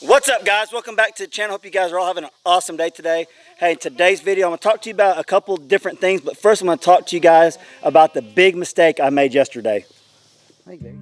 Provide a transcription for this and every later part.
What's up, guys? Welcome back to the channel. Hope you guys are all having an awesome day today. Hey, today's video I'm going to talk to you about a couple different things, but first I'm going to talk to you guys about the big mistake I made yesterday. Hey, Dave.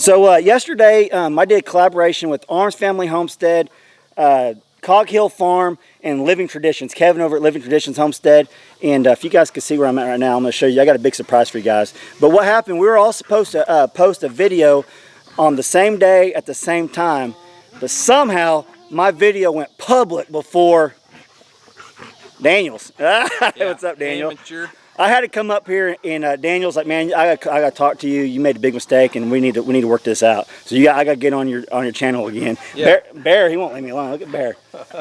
So yesterday I did a collaboration with Arms Family Homestead, Cog Hill Farm, and Living Traditions. Kevin over at Living Traditions Homestead. And if you guys can see where I'm at right now, I'm going to show you. I got a big surprise for you guys. But what happened, we were all supposed to post a video on the same day at the same time. But somehow my video went public before Daniel's. What's up, Daniel? Amateur. I had to come up here, and Daniel's like, "Man, I got to talk to you. You made a big mistake, and we need to work this out. So I got to get on your channel again." Yeah. Bear, he won't leave me alone. Look at Bear.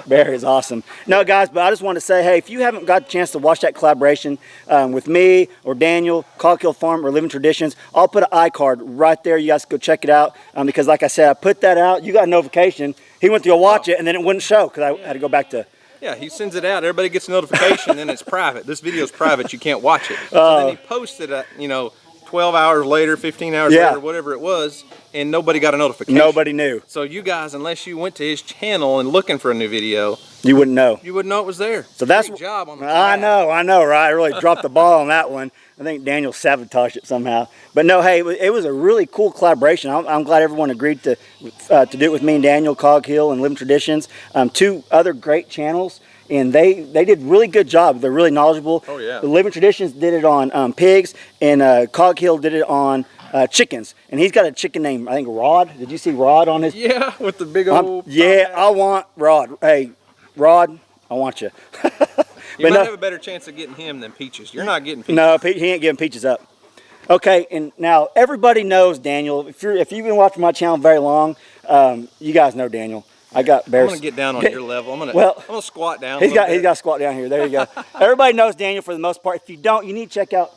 Bear is awesome. No, guys, but I just want to say, hey, if you haven't got the chance to watch that collaboration with me or Daniel, Cog Hill Farm or Living Traditions, I'll put an iCard right there. You guys go check it out because, like I said, I put that out. You got a notification. He went to go watch it, and then it wouldn't show because I had to go back to. Yeah, he sends it out. Everybody gets a notification, and it's private. This video is private. You can't watch it. So then he posted it, 12 hours later, 15 hours later, whatever it was, and nobody got a notification. Nobody knew. So you guys, unless you went to his channel and looking for a new video, you wouldn't know. You wouldn't know it was there. So that's great job on the I know, right? I really dropped the ball on that one. I think Daniel sabotaged it somehow. But no, hey, it was a really cool collaboration. I'm glad everyone agreed to do it with me and Daniel, Cog Hill and Living Traditions. Two other great channels. And they did really good job. They're really knowledgeable. Oh, yeah. The Living Traditions did it on pigs, and Cog Hill did it on chickens. And he's got a chicken named, I think, Rod. Did you see Rod on his? Yeah, with the big old... Yeah, I want Rod. Hey, Rod, I want you. You might have a better chance of getting him than Peaches. You're not getting Peaches. No, he ain't giving Peaches up. Okay, and now everybody knows Daniel. If you've been watching my channel very long, you guys know Daniel. I got Bears. I'm gonna get down on your level. I'm gonna squat down. He's got to squat down here. There you go. Everybody knows Daniel for the most part. If you don't, you need to check out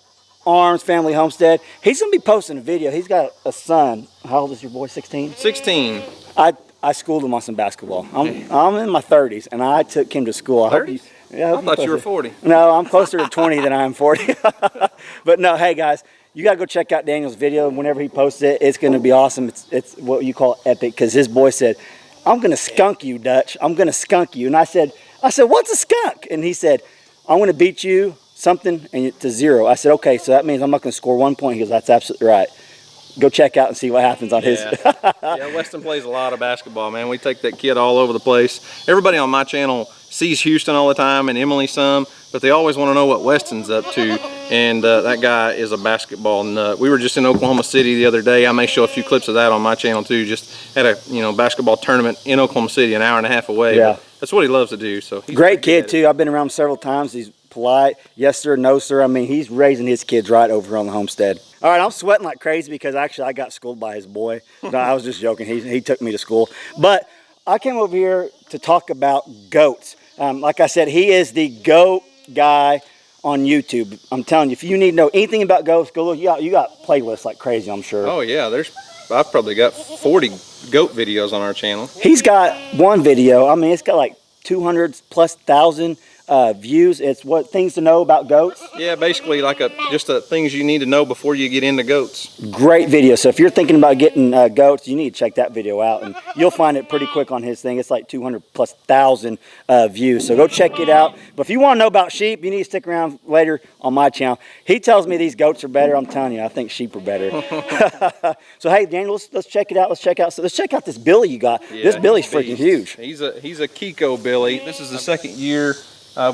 Arms Family Homestead. He's gonna be posting a video. He's got a son. How old is your boy? 16. 16. I schooled him on some basketball. I'm in my 30s, and I took him to school. 30s? I thought you were 40. No, I'm closer to 20 than I am 40. But no, hey guys, you gotta go check out Daniel's video. Whenever he posts it, it's gonna be awesome. It's what you call epic, because his boy said, "I'm gonna skunk you, Dutch. I'm gonna skunk you." And I said, "What's a skunk?" And he said, "I'm gonna beat you something to 0." I said, "Okay, so that means I'm not gonna score 1 point." He goes, "That's absolutely right. Go check out and see what happens on his." Yeah, Weston plays a lot of basketball, man. We take that kid all over the place. Everybody on my channel sees Houston all the time and Emily some, but they always want to know what Weston's up to. And that guy is a basketball nut. We were just in Oklahoma City the other day. I may show a few clips of that on my channel too. Just at a basketball tournament in Oklahoma City, an hour and a half away. Yeah, that's what he loves to do. So he's great kid too. I've been around him several times. He's polite. Yes sir, no sir. I mean, he's raising his kids right over on the homestead. All right, I'm sweating like crazy because actually I got schooled by his boy. No, I was just joking. He took me to school. But I came over here to talk about goats. Like I said, he is the goat guy on YouTube. I'm telling you, if you need to know anything about goats, go look. You got playlists like crazy, I'm sure. Oh yeah, I've probably got 40 goat videos on our channel. He's got one video. I mean, it's got like 200,000+ views. It's what things to know about goats. Yeah, basically like just things you need to know before you get into goats. Great video. So if you're thinking about getting goats, you need to check that video out, and you'll find it pretty quick on his thing. It's like 200,000+ views. So go check it out. But if you want to know about sheep, you need to stick around later on my channel. He tells me these goats are better. I'm telling you, I think sheep are better. So hey, Daniel, let's check it out. Let's check out this billy you got. Yeah, this billy's freaking huge. He's a Kiko billy. This is the second year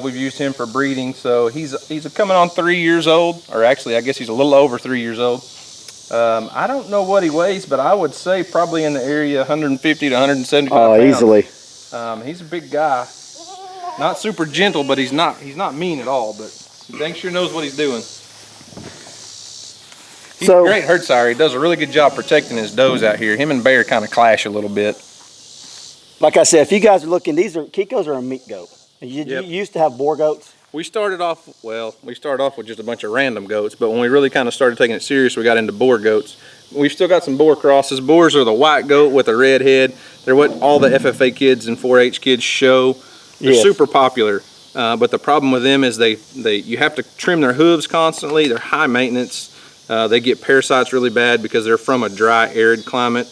we've used him for breeding. So he's coming on 3 years old, or actually I guess he's a little over 3 years old. I don't know what he weighs, but I would say probably in the area 150 to 175 pounds. Easily. He's a big guy. Not super gentle, but he's not mean at all. But He dang sure knows what he's doing. He's So- a great herd sire. He does a really good job protecting his does out here. Him and Bear kind of clash a little bit. Like I said, if you guys are looking, Kikos are a meat goat. You used to have boar goats. We started off with just a bunch of random goats, but when we really kind of started taking it serious, we got into boar goats. We've still got some boar crosses. Boars are the white goat with a red head. They're what all the FFA kids and 4-H kids show. They're super popular, but the problem with them is you have to trim their hooves constantly. They're high maintenance. They get parasites really bad because they're from a dry, arid climate,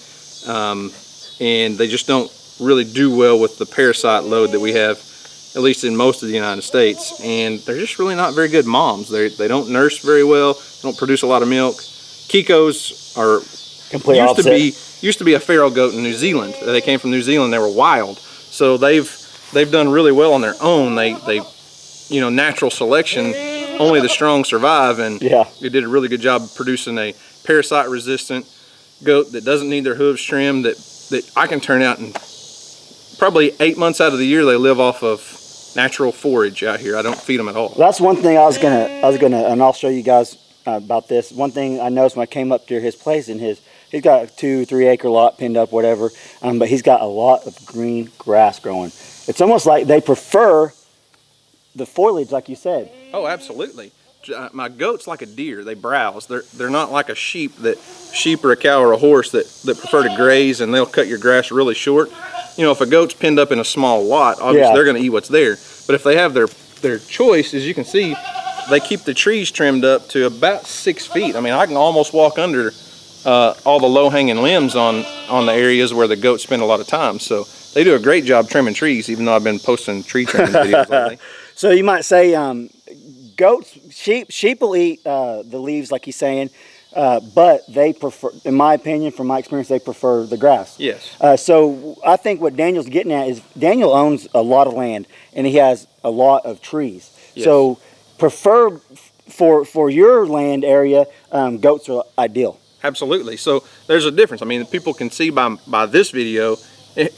and they just don't really do well with the parasite load that we have, at least in most of the United States. And they're just really not very good moms. They don't nurse very well. They don't produce a lot of milk. Kikos are Complete opposite. used to be a feral goat in New Zealand. They came from New Zealand. They were wild, so they've done really well on their own. They natural selection. Only the strong survive, and they did a really good job of producing a parasite-resistant goat that doesn't need their hooves trimmed. That I can turn out, and probably 8 months out of the year they live off of natural forage out here. I don't feed them at all. That's one thing I was gonna, and I'll show you guys about this. One thing I noticed when I came up to his place, he's got a 2-3 acre lot pinned up, whatever, but he's got a lot of green grass growing. It's almost like they prefer the foliage, like you said. Oh, absolutely. My goat's like a deer. They browse. They're not like a sheep or a cow or a horse that prefer to graze, and they'll cut your grass really short. If a goat's pinned up in a small lot, obviously they're going to eat what's there. But if they have their choice, as you can see, they keep the trees trimmed up to about 6 feet. I mean, I can almost walk under all the low-hanging limbs on the areas where the goats spend a lot of time. So they do a great job trimming trees, even though I've been posting tree trimming videos lately. So you might say goats, sheep will eat the leaves, like he's saying, but they prefer, in my opinion, from my experience, they prefer the grass. Yes. So I think what Daniel's getting at is Daniel owns a lot of land, and he has a lot of trees. Yes. So prefer for your land area, goats are ideal. Absolutely. So there's a difference. I mean, people can see by this video,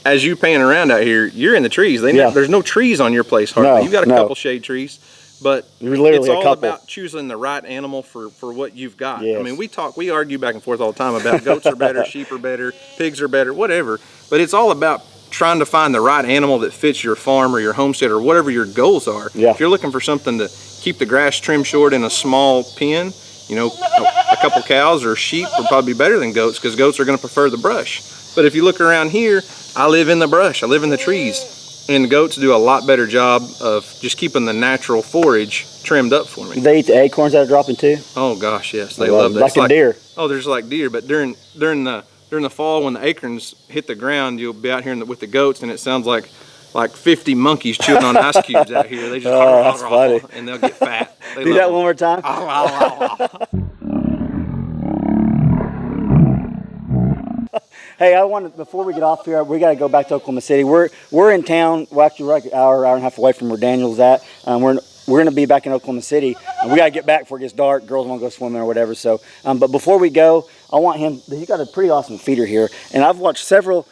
as you pan around out here, you're in the trees. There's no trees on your place hardly. No, you've got a couple shade trees, but it's all about choosing the right animal for what you've got. Yes. I mean, we argue back and forth all the time about goats are better, sheep are better, pigs are better, whatever. But it's all about trying to find the right animal that fits your farm or your homestead or whatever your goals are. Yeah. If you're looking for something to keep the grass trimmed short in a small pen, a couple cows or sheep would probably be better than goats, because goats are going to prefer the brush. But if you look around here, I live in the brush, I live in the trees, and the goats do a lot better job of just keeping the natural forage trimmed up for me. They eat the acorns that are dropping too? Oh gosh, yes, they love that. Like a deer. Oh, there's like deer, but during the fall when the acorns hit the ground, you'll be out here with the goats, and it sounds like 50 monkeys chewing on ice cubes out here. They just that's funny. And they'll get fat. Do that one more time. Hey, before we get off here, we got to go back to Oklahoma City. We're in town. Well, actually, we're like an hour and a half away from where Daniel's at. We're going to be back in Oklahoma City, and we got to get back before it gets dark. Girls want to go swimming or whatever. So, but before we go, I want him. He's got a pretty awesome feeder here, and I've watched several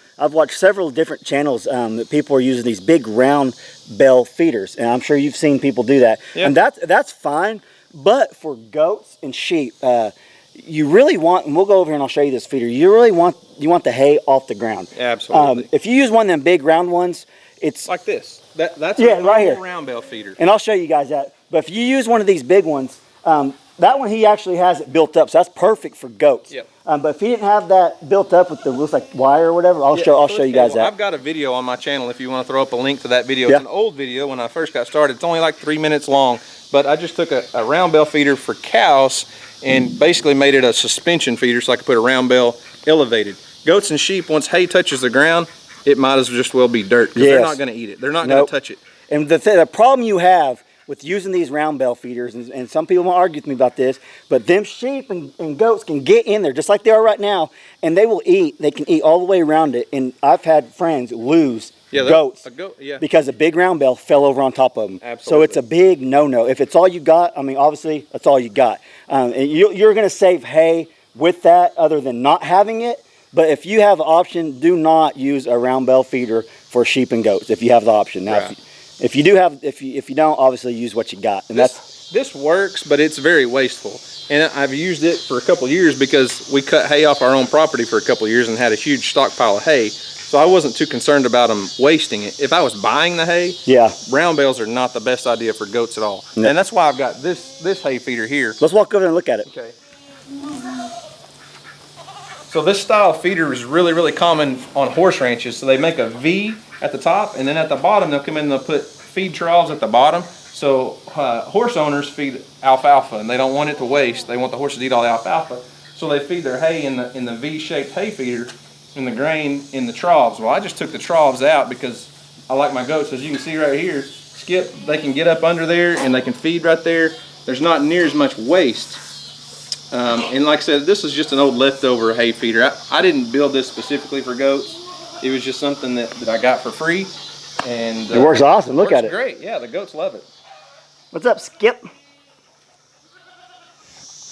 different channels that people are using these big round bale feeders, and I'm sure you've seen people do that. Yeah. And that's fine. But for goats and sheep, you really want, and we'll go over here and I'll show you this feeder. You want the hay off the ground. Absolutely. If you use one of them big round ones, it's like this. That's a right here. Round bale feeder. And I'll show you guys that. But if you use one of these big ones, that one he actually has it built up, so that's perfect for goats. Yep. But if he didn't have that built up with the looks like wire or whatever, I'll show you guys that. I've got a video on my channel if you want to throw up a link to that video. It's an old video when I first got started. It's only like 3 minutes long, but I just took a round bale feeder for cows and basically made it a suspension feeder so I could put a round bale elevated. Goats and sheep, once hay touches the ground, it might as just well be dirt, because they're not going to eat it. They're not going to touch it. And the problem you have with using these round bale feeders, and some people will argue with me about this, but them sheep and goats can get in there just like they are right now, and they will eat. They can eat all the way around it. And I've had friends lose goats because a big round bale fell over on top of them. Absolutely. So it's a big no-no. If it's all you got, I mean, obviously that's all you got. And you're going to save hay with that, other than not having it. But if you have the option, do not use a round bale feeder for sheep and goats if you have the option. Now, if you don't, obviously use what you got. And this this works, but it's very wasteful. And I've used it for a couple years because we cut hay off our own property for a couple years and had a huge stockpile of hay. So I wasn't too concerned about them wasting it. If I was buying the hay, brown bales are not the best idea for goats at all. No. And that's why I've got this hay feeder here. Let's walk over there and look at it. Okay. So this style of feeder is really, really common on horse ranches. So they make a V at the top, and then at the bottom they'll come in and they'll put feed troughs at the bottom. So horse owners feed alfalfa, and they don't want it to waste. They want the horses to eat all the alfalfa. So they feed their hay in the V-shaped hay feeder, in the grain in the troughs. Well, I just took the troughs out because I like my goats. As you can see right here, Skip, they can get up under there and they can feed right there. There's not near as much waste. And like I said, this is just an old leftover hay feeder. I didn't build this specifically for goats. It was just something that I got for free. And it works awesome. Look at it. Great. Yeah, the goats love it. What's up, Skip?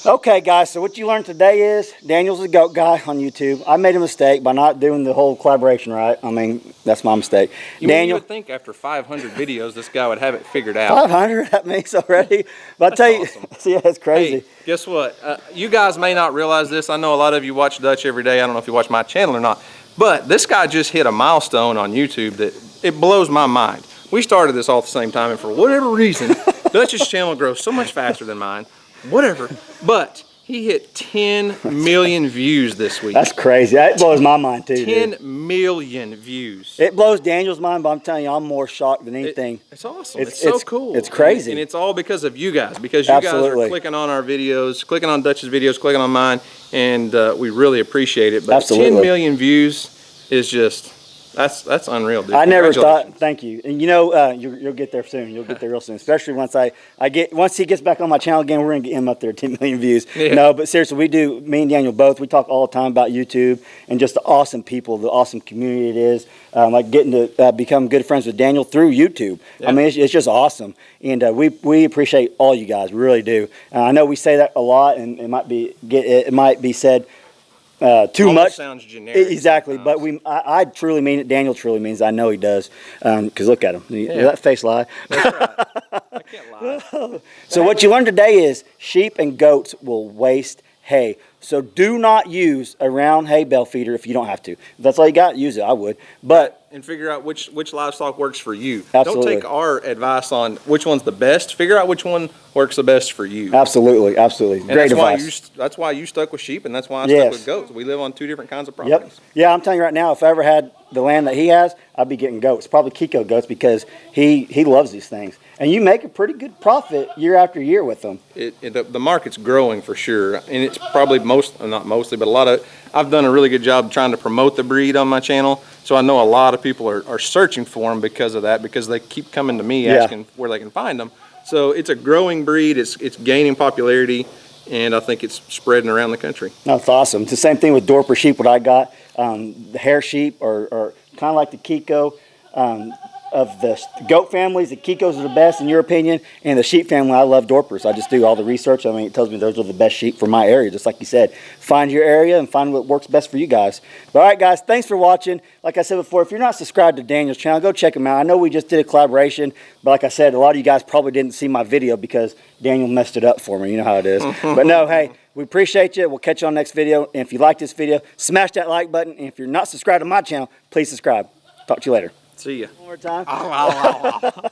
Okay, guys, so what you learned today is Daniel's a goat guy on YouTube. I made a mistake by not doing the whole collaboration right. I mean, that's my mistake. Daniel, you would think after 500 videos, this guy would have it figured out. 500? That makes already. But I'll tell you, awesome. Yeah, it's crazy. Hey, guess what? You guys may not realize this. I know a lot of you watch Dutch every day. I don't know if you watch my channel or not. But this guy just hit a milestone on YouTube that it blows my mind. We started this all at the same time, and for whatever reason, Dutch's channel grows so much faster than mine. Whatever, but he hit 10 million views this week. That's crazy. That blows my mind too. 10 million views. It blows Daniel's mind, but I'm telling you, I'm more shocked than anything. It's awesome. It's so cool. It's crazy. And it's all because of you guys, because you guys are clicking on our videos, clicking on Dutch's videos, clicking on mine, and we really appreciate it. But 10 million views is just... That's unreal, dude. I never thought. Thank you. And you know, you'll get there soon. You'll get there real soon. Especially once once he gets back on my channel again, we're gonna get him up there 10 million views. Yeah. No, but seriously, we do. Me and Daniel both. We talk all the time about YouTube and just the awesome people, the awesome community it is. Like getting to become good friends with Daniel through YouTube. Yeah. I mean, it's just awesome, and we appreciate all you guys. We really do. I know we say that a lot, and it might be said. Too much sounds generic. Exactly, sometimes. But I truly mean it. Daniel truly means it. I know he does. Because look at him. Does that face lie? That's right. I can't lie. So what you learned today is sheep and goats will waste hay. So do not use a round hay bale feeder if you don't have to. If that's all you got, use it. I would. But and figure out which livestock works for you. Absolutely. Don't take our advice on which one's the best. Figure out which one works the best for you. Absolutely, absolutely. And great advice. That's why you stuck with sheep, and that's why I stuck with goats. We live on two different kinds of properties. Yep. Yeah, I'm telling you right now, if I ever had the land that he has, I'd be getting goats. Probably Kiko goats because he loves these things. And you make a pretty good profit year after year with them. The market's growing for sure, and it's probably not mostly, but a lot of. I've done a really good job trying to promote the breed on my channel, so I know a lot of people are searching for them because of that, because they keep coming to me asking where they can find them. So it's a growing breed. It's gaining popularity, and I think it's spreading around the country. That's awesome. It's the same thing with Dorper sheep. What I got, the hair sheep are kind of like the Kiko. Of the goat families, the Kikos are the best in your opinion, and the sheep family, I love Dorpers. I just do all the research. I mean, it tells me those are the best sheep for my area, just like you said. Find your area and find what works best for you guys. But all right, guys, thanks for watching. Like I said before, if you're not subscribed to Daniel's channel, go check him out. I know we just did a collaboration, but like I said, a lot of you guys probably didn't see my video because Daniel messed it up for me. You know how it is. But no, hey, we appreciate you. We'll catch you on the next video. And if you like this video, smash that like button. And if you're not subscribed to my channel, please subscribe. Talk to you later. See ya. One more time.